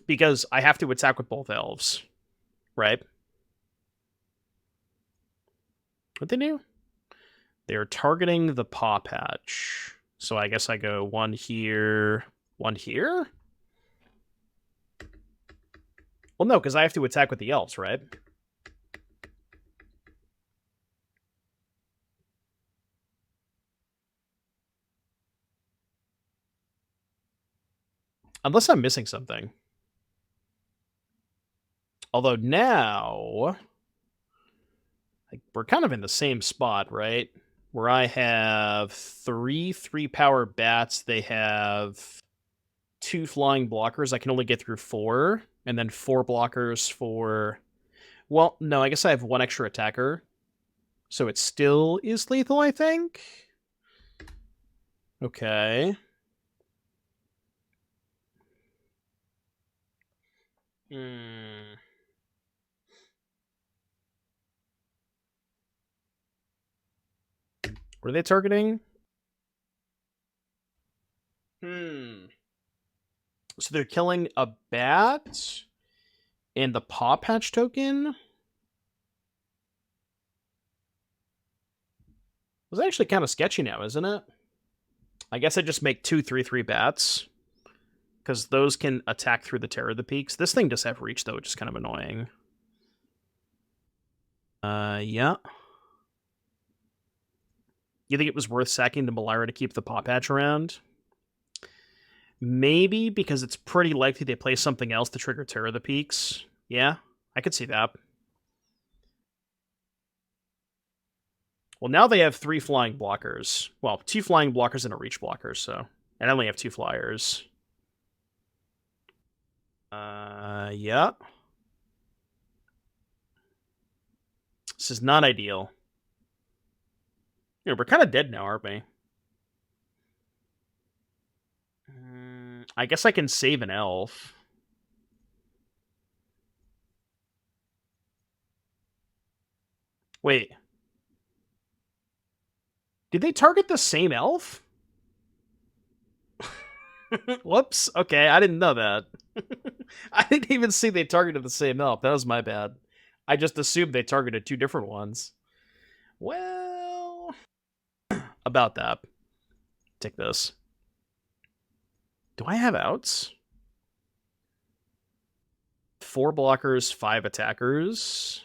Because I have to attack with both elves. Right? What they do? They're targeting the Pawpatch. So I guess I go 1 here, 1 here? Well, no, because I have to attack with the elves, right? Unless I'm missing something. Although now... we're kind of in the same spot, right? Where I have 3 3-power bats. They have 2 flying blockers. I can only get through 4. And then 4 blockers for... Well, no, I guess I have 1 extra attacker. So it still is lethal, I think? Okay. What are they targeting? So they're killing a bat and the Pawpatch token? It's actually kind of sketchy now, isn't it? I guess I just make 2 3/3 bats. Because those can attack through the Terror of the Peaks. This thing does have reach, though, which is kind of annoying. Yeah. You think it was worth sacking the Melira to keep the Pawpatch around? Maybe because it's pretty likely they play something else to trigger Terror of the Peaks. Yeah, I could see that. Well, now they have 3 flying blockers. Well, 2 flying blockers and a reach blocker, so... And I only have 2 flyers. Yeah. This is not ideal. Yeah, we're kind of dead now, aren't we? I guess I can save an elf. Wait. Did they target the same elf? Whoops. Okay, I didn't know that. I didn't even see they targeted the same elf. That was my bad. I just assumed they targeted 2 different ones. Well... About that. Take this. Do I have outs? 4 blockers, 5 attackers.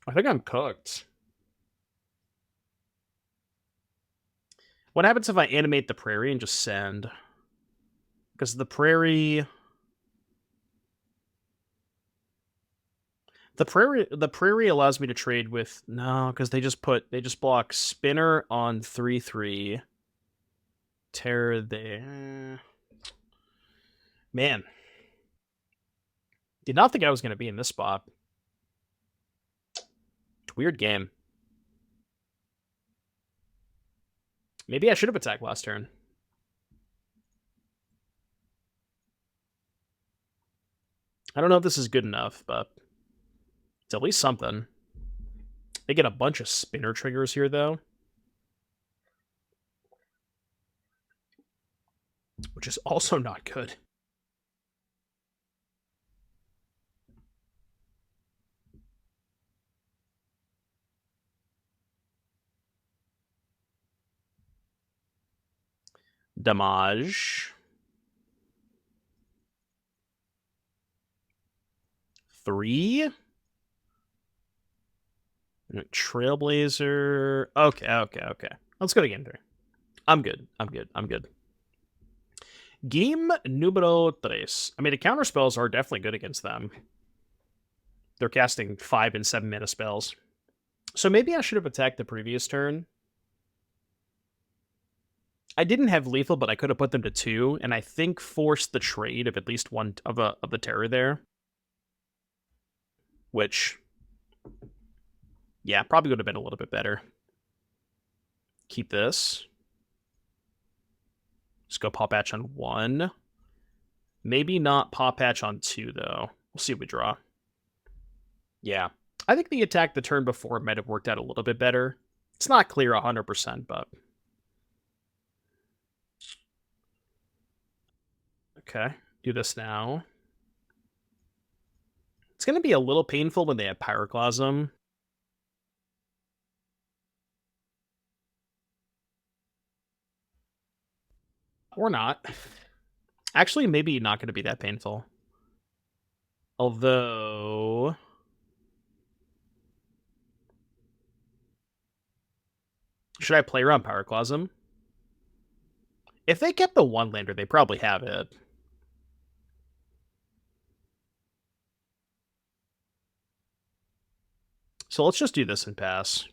I think I'm cooked. What happens if I animate the prairie and just send? Because the prairie... The prairie allows me to trade with... No, because they just block Spinner on 3/3. Terror there. Man. Did not think I was going to be in this spot. Weird game. Maybe I should have attacked last turn. I don't know if this is good enough, but it's at least something. They get a bunch of spinner triggers here, though. Which is also not good. Damage. 3. Trailblazer. Okay. Let's go to game 3. I'm good. Game numero 3. I mean, the counter spells are definitely good against them. They're casting 5 and 7 mana spells. So maybe I should have attacked the previous turn. I didn't have lethal, but I could have put them to 2, and I think forced the trade of at least one of the terror there. Which, yeah, probably would have been a little bit better. Keep this. Just go Pawpatch on 1. Maybe not Pawpatch on 2, though. We'll see what we draw. Yeah. I think the attack the turn before might have worked out a little bit better. It's not clear 100%, but... Okay, do this now. It's going to be a little painful when they have Pyroclasm. Or not. Actually, maybe not going to be that painful. Although... Should I play around Pyroclasm? If they kept the 1-lander, they probably have it. So let's just do this and pass.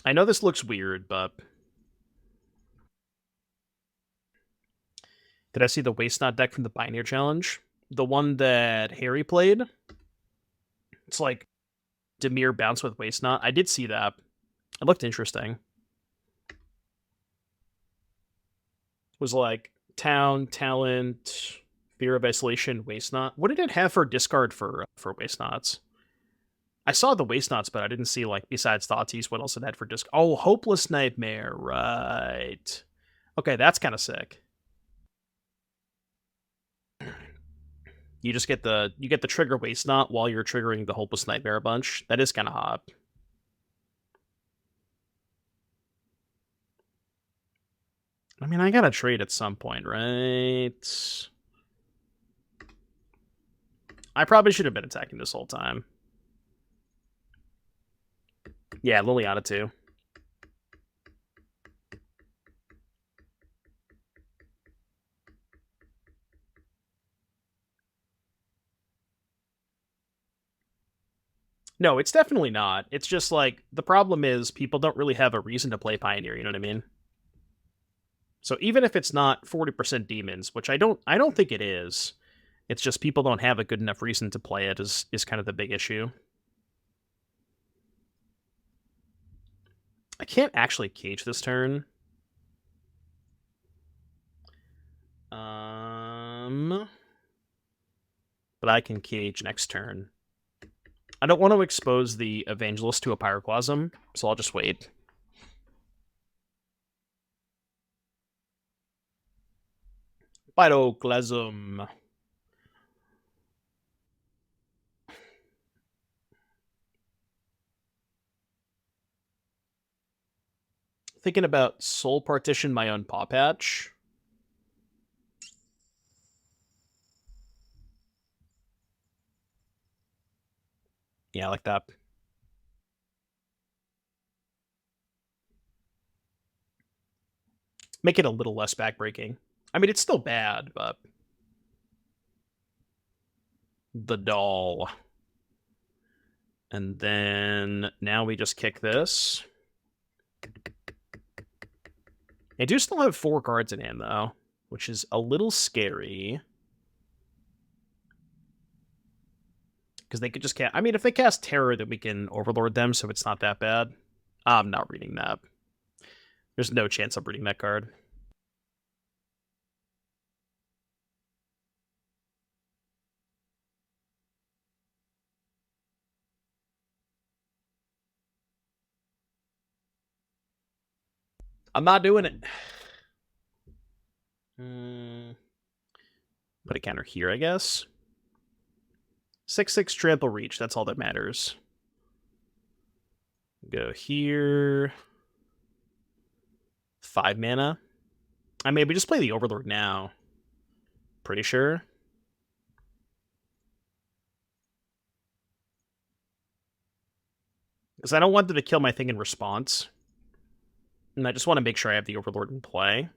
I know this looks weird, but... Did I see the Waste Not deck from the Pioneer Challenge? The one that Harry played? It's like Dimir bounce with Waste Not. I did see that. It looked interesting. It was like Town, Talent, Fear of Isolation, Waste Not. What did it have for discard for Waste Nots? I saw the Waste Nots, but I didn't see, like, besides Thoughtseize, what else it had for disc. Oh, Hopeless Nightmare, right. Okay, that's kind of sick. You just get the trigger Waste Not while you're triggering the Hopeless Nightmare a bunch. That is kind of hot. I mean, I gotta trade at some point, right? I probably should have been attacking this whole time. Yeah, Liliana too. No, it's definitely not. It's just like, the problem is people don't really have a reason to play Pioneer, you know what I mean? So even if it's not 40% demons, which I don't think it is, it's just people don't have a good enough reason to play it is kind of the big issue. I can't actually cage this turn. But I can cage next turn. I don't want to expose the Evangelist to a Pyroclasm, so I'll just wait. Pyroclasm. Thinking about Soul Partition my own Pawpatch. Yeah, I like that. Make it a little less backbreaking. I mean, it's still bad, but... The doll. And then now we just kick this. I do still have 4 cards in hand, though, which is a little scary. Because they could just cast... I mean, if they cast Terror, then we can Overlord them, so it's not that bad. I'm not reading that. There's no chance of reading that card. I'm not doing it. Put a counter here, I guess. 6/6 trample reach. That's all that matters. Go here. 5 mana. I mean, we just play the Overlord now. Pretty sure. Because I don't want them to kill my thing in response. And I just want to make sure I have the Overlord in play.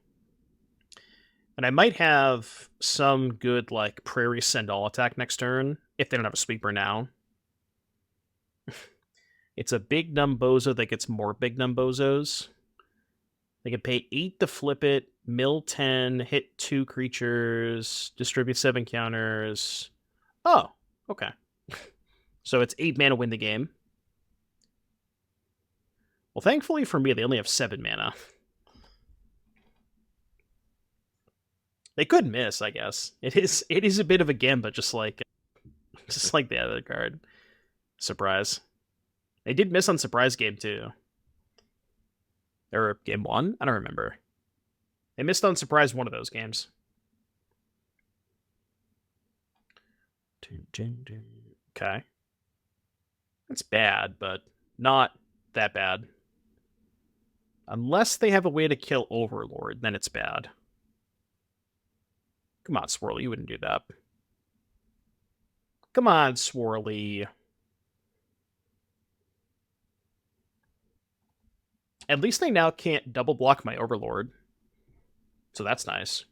And I might have some good, like, Prairie Send All attack next turn, if they don't have a sweeper now. It's a big Numbozo that gets more big Numbozos. They can pay 8 to flip it, mill 10, hit 2 creatures, distribute 7 counters. Oh, okay. So it's 8 mana win the game. Well, thankfully for me, they only have 7 mana. They could miss, I guess. It is a bit of a gambit, just like the other card. Surprise. They did miss on Surprise Game 2. Or Game 1? I don't remember. They missed on Surprise one of those games. Okay. That's bad, but not that bad. Unless they have a way to kill Overlord, then it's bad. Come on, Swirly, you wouldn't do that. Come on, Swirly. At least they now can't double block my Overlord. So that's nice.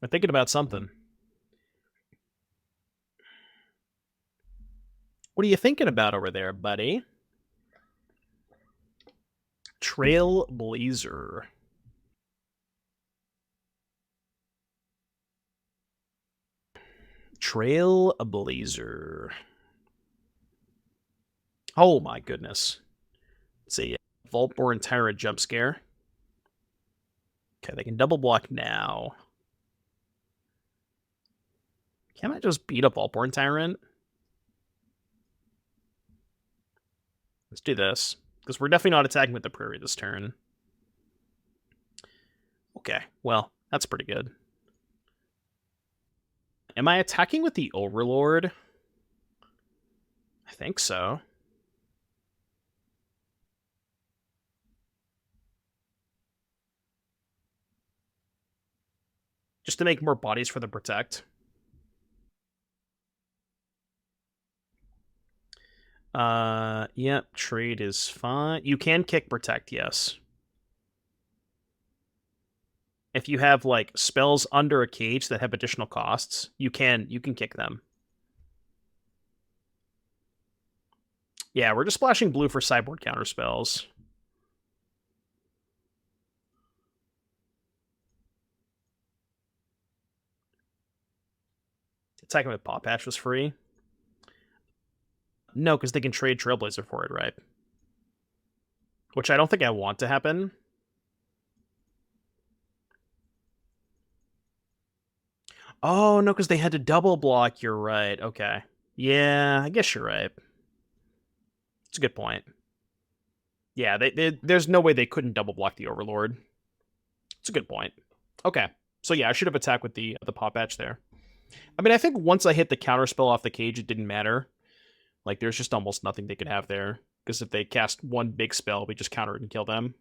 I'm thinking about something. What are you thinking about over there, buddy? Trailblazer. Trailblazer. Oh my goodness. It's a Vaultborn Tyrant jump scare. Okay, they can double block now. Can I just beat up Vaultborn Tyrant? Let's do this. Because we're definitely not attacking with the Prairie this turn. Okay, well, that's pretty good. Am I attacking with the Overlord? I think so. just to make more bodies for the Protect. Yep, trade is fine. You can kick Protect, yes. If you have like spells under a cage that have additional costs, you can kick them. Yeah, we're just splashing blue for sideboard counter spells. Attacking with Pawpatch was free. No, because they can trade Trailblazer for it, right? Which I don't think I want to happen. Oh, no, because they had to double block. You're right. Okay. Yeah, I guess you're right. It's a good point. Yeah, there's no way they couldn't double block the Overlord. It's a good point. Okay. So yeah, I should have attacked with the Pawpatch there. I mean, I think once I hit the counterspell off the cage, it didn't matter. Like, there's just almost nothing they could have there. Because if they cast one big spell, we just counter it and kill them.